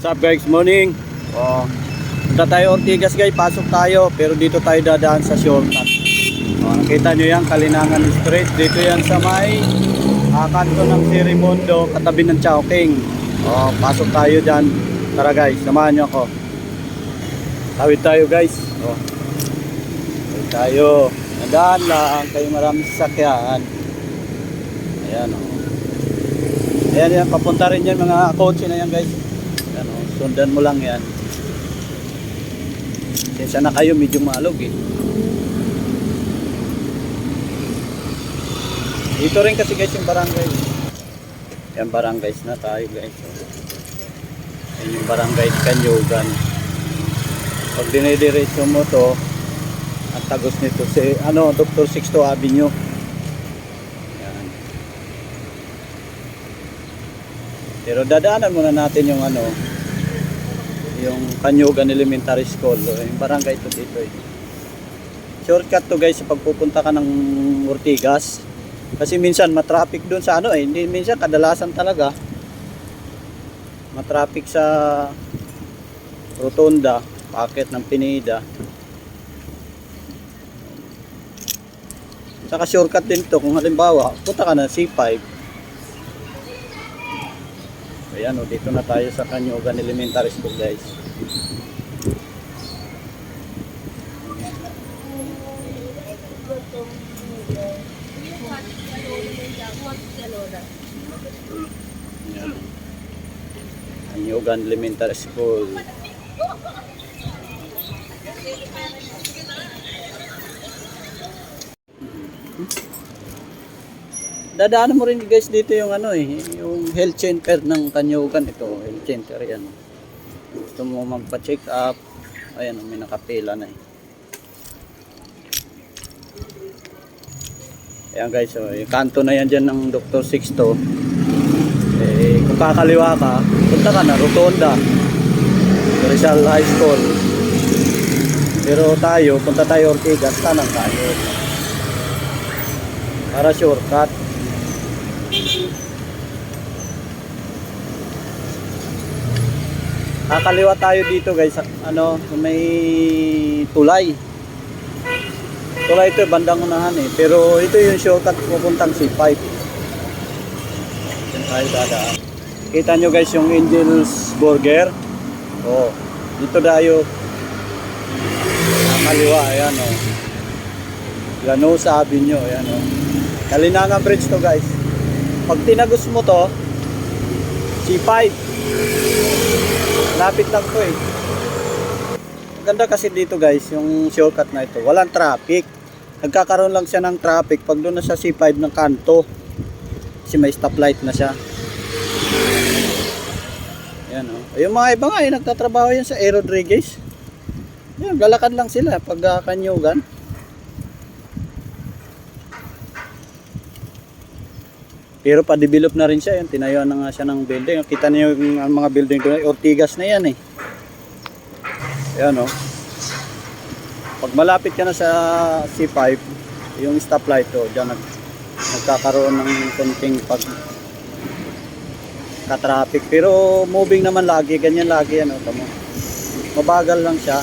What's up guys, morning. Punta tayo Ortigas guys, pasok tayo. Pero dito tayo dadaan sa shortcut. Nakita nyo yan, Kalinangan Street. Dito yan sa may kanto ng Sirimondo, katabi ng Chowking. Pasok tayo dyan. Tara guys, samahan nyo ako. Tawid tayo guys. Tawid tayo. Nadaan lang, kayo maraming sasakyan. Ayan o. Ayan yan, papunta rin yan mga kotse na yan guys. Ayan o, sundan mo lang yan. Kesa na kayo, medyo maalog eh. Dito rin kasi guys yung barangay. Yan barangays na tayo guys. Yan yung barangay Kanyugan. Pag dinidiretso mo to, ang tagos nito si Dr. Sixto Avenue. Yan. Pero dadaanan muna natin yung yung Kanyugan Elementary School. Yung barangay ito dito eh. Shortcut to guys sa pagpupunta ka ng Ortigas. Kasi minsan matraffic doon sa hindi minsan kadalasan talaga matraffic sa Rotonda, packet ng Pineda. Saka shortcut din to kung halimbawa punta ka na C5. Ayan dito na tayo sa Kanyugan Elementary School guys. Ayan. Kanyugan Elementary School. Dadaanan mo rin guys dito yung yung health center ng Kanyugan. Ito, health center yan. Gusto mo magpa-check up. Ayan, may nakapila na eh. Ayan guys, yung kanto na yan dyan ng Dr. Sixto. Kung kakaliwa ka, punta ka na Rotonda, Rizal High School. Pero tayo, punta tayo Ortigas, kanan tayo. Para shortcut. Kakaliwa tayo dito guys, may tulay. Tulay ito, bandang unahan eh. Pero ito yung shortcut pupuntang C5. Diyan tayo dadaan. Kita nyo guys yung Angel's Burger. Dito tayo. Kakaliwa, ayan Llanosa Avenue, ayan Kalinangan Bridge to guys. Pag tinagos mo to, C5. Lapit lang to eh. Ganda kasi dito guys, yung shortcut na ito. Walang traffic. Nagkakaroon lang siya ng traffic pag doon na sa C5 ng kanto. Kasi may stoplight na siya. Ayan Yung mga iba nga nagtatrabaho yan sa A. Rodriguez. Yan, lalakad lang sila pag Kanyugan. Pero pa-develop na rin siya. Yan, tinayuan na nga siya ng building. Kita niyo yung mga building doon. Ortigas na yan eh. Ayan Pag malapit ka na sa C5, yung stoplight diyan nagkakaroon ng konting ka-traffic. Pero moving naman lagi, ganyan lagi tamo. Mabagal lang siya.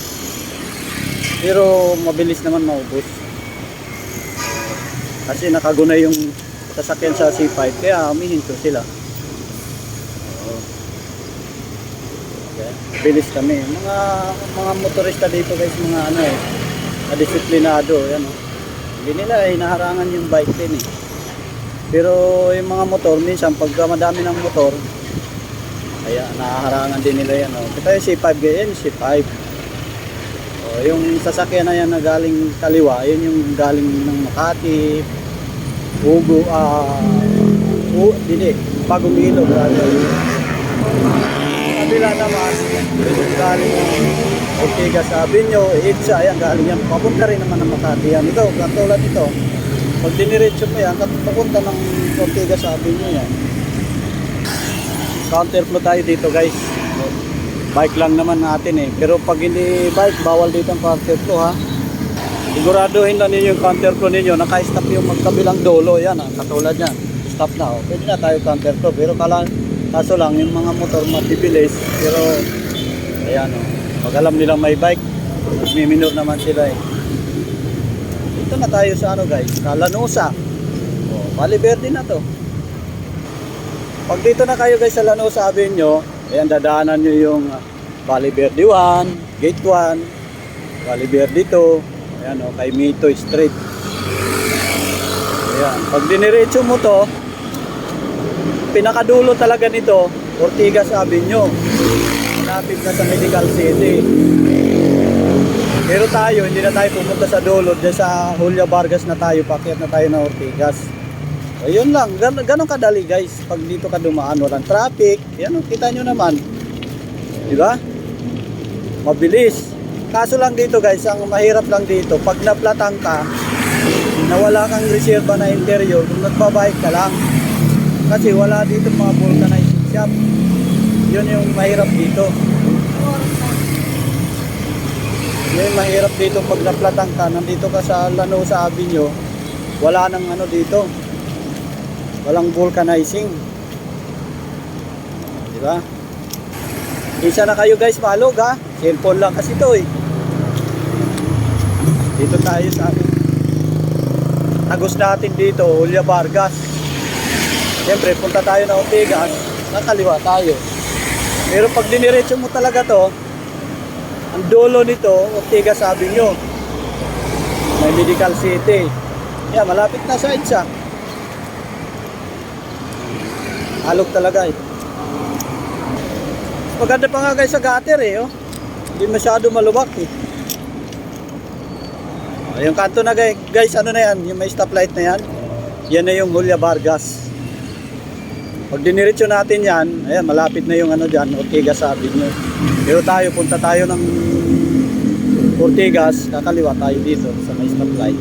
Pero mabilis naman maubos. Kasi nakaguna yung sasakyan sa C5 kaya humihinto sila. Bilis kami. Mga motorista dito guys, mga disiplinado, yan Hindi nila hinaharangan yung bike din eh. Pero yung mga motor minsan pagka madami ng motor, kaya nahaharangan din nila yan Kita yung C5 ganyan, C5. Yung sasakyan na yan na galing kaliwa, yun yung galing ng Makati, Bagong Ilog. Kabila naman, galing Ortigas Avenue, Edsa, ayan, galing yan. Papunta rin naman ng Makati yan. Ito, katulad ito. Pag diniretso mo yan, papunta ng Ortigas Avenue yan. Counterflow tayo dito guys. Bike lang naman natin eh. Pero pag hindi bike, bawal dito ang counterflow ha. Siguraduhin na ninyo yung counterflow ninyo. Naka-stop yung magkabilang dolo yan katulad yan. Stop na Pwede na tayo counterflow. Pero Kaso lang, yung mga motor mabibilis, pero ayan o, pag alam nilang may bike, magmiminor naman sila eh. Dito na tayo sa ano guys, sa Lanusa. O, Valle Verde na to. Pag dito na kayo guys sa Lanusa, sabihin nyo, ayan, dadaanan nyo yung Valle Verde 1, Gate 1, Valle Verde 2, ayan o, kay Mito Street. Ayan, pag diniretso mo to, pinakadulo talaga nito, Ortigas Avenue. Malapit na sa Medical City. Pero tayo, hindi na tayo pumunta sa dulo. Diyan sa Julia Vargas na tayo, pakyat na tayo ng Ortigas. Ayun lang, ganun kadali guys. Pag dito ka dumaan, walang traffic. Yan, kita nyo naman. Diba? Mabilis. Kaso lang dito guys, ang mahirap lang dito, pag naplatang ka, na wala kang reserva na interior, kung nagbabike ka lang. Kasi wala dito mga vulcanizing shop. Yun yung mahirap dito. Yun yung mahirap dito pag naplatang ka, nandito ka sa Lanusa Avenue, wala nang ano dito. Walang vulcanizing. Diba? Isa na kayo guys, malog ha. Cellphone lang kasi to eh. Dito tayo sa amin. Tagos natin dito, Julia Vargas. Siyempre, punta tayo na Ortigas, nakaliwa tayo. Pero pag diniretso mo talaga to, ang dulo nito, Ortigas Avenue. May Medical City. Yan, malapit na sa EDSA. Alok talaga eh. Maganda pa nga guys sa gutter eh. Oh. Hindi masyado malubak eh. Oh, yung kanto na guys, ano na yan? Yung may stoplight na yan. Yan na yung Julia Vargas. Pag diniretso natin yan, ayan, malapit na yung ano dyan, Ortigas Avenue. Pero tayo, punta tayo ng Ortigas, kakaliwa tayo dito sa may stoplight.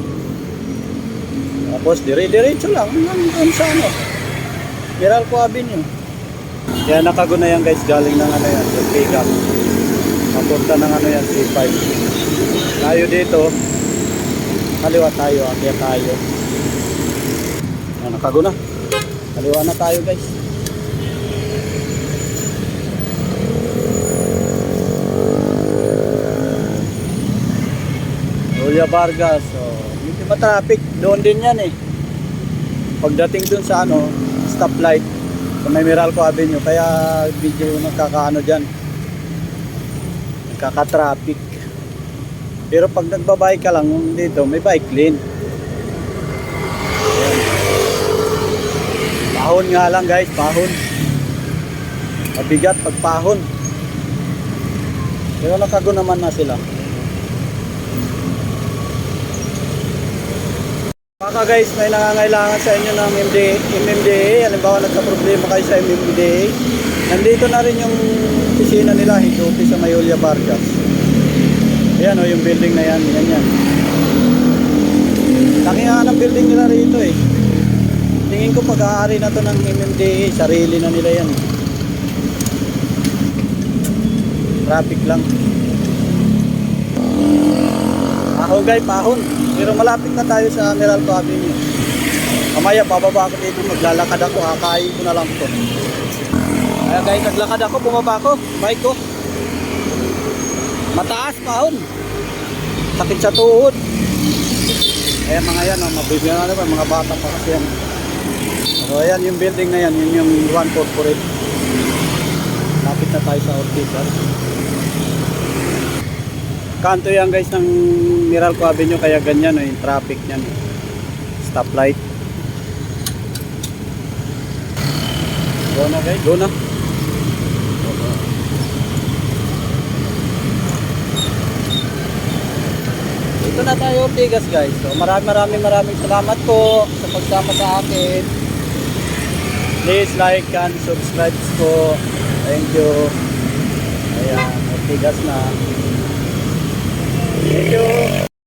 Tapos dire-diretso lang hanggang sa ano, Meralco Avenue. Kaya nakaguna yan guys, galing ng ano yan, Ortigas. Papunta ng ano yan, C5. Tayo dito, kaliwa tayo, akyat tayo. Ayan, nakaguna. Kaliwa na tayo guys. Julia Vargas, so hindi ma-traffic, doon din yan eh. Pagdating dun sa ano, stoplight, sa may Meralco Avenue, kaya video nagkakaano dyan, nagkaka-traffic. Pero pag nagbabike ka lang dito, may bike lane. Ayan. Pahon nga lang guys, pahon. Mabigat pag pahon. Pero nakago naman na sila. Baka guys, may nangangailangan sa inyo ng MMDA. Halimbawa nagka-problema kayo sa MMDA. Nandito na rin yung opisina nila, head office sa Julia Vargas. Ayan o, yung building na yan, yan. Laki nga ng building nila rito eh. Tingin ko pag-aari na to ng MMDA, sarili na nila yan. Traffic lang. Pahon guys, pahon. Pero malapit na tayo sa Meralco Avenue. Mamaya bababa ako dito, maglalakad ako, kakain ko na lang to. Kaya guys, naglakad ako, bumaba ako, bike ko. Mataas pahon. Sakit sa tuhod. Kaya mga yan, mabibigyan na naman, mga bata pa kasi yan. So ayan yung building na yan, yun yung One Corporate. Lapit na tayo sa Ortigas. Kanto yan guys ng Meralco Avenue, kaya ganyan yung traffic niyan. Stoplight. Go na guys, go na. Dito na tayo Ortigas guys. So maraming salamat po sa pagsama sa akin. Please like and subscribe po. Thank you. Ayan, Ortigas na. Thank you.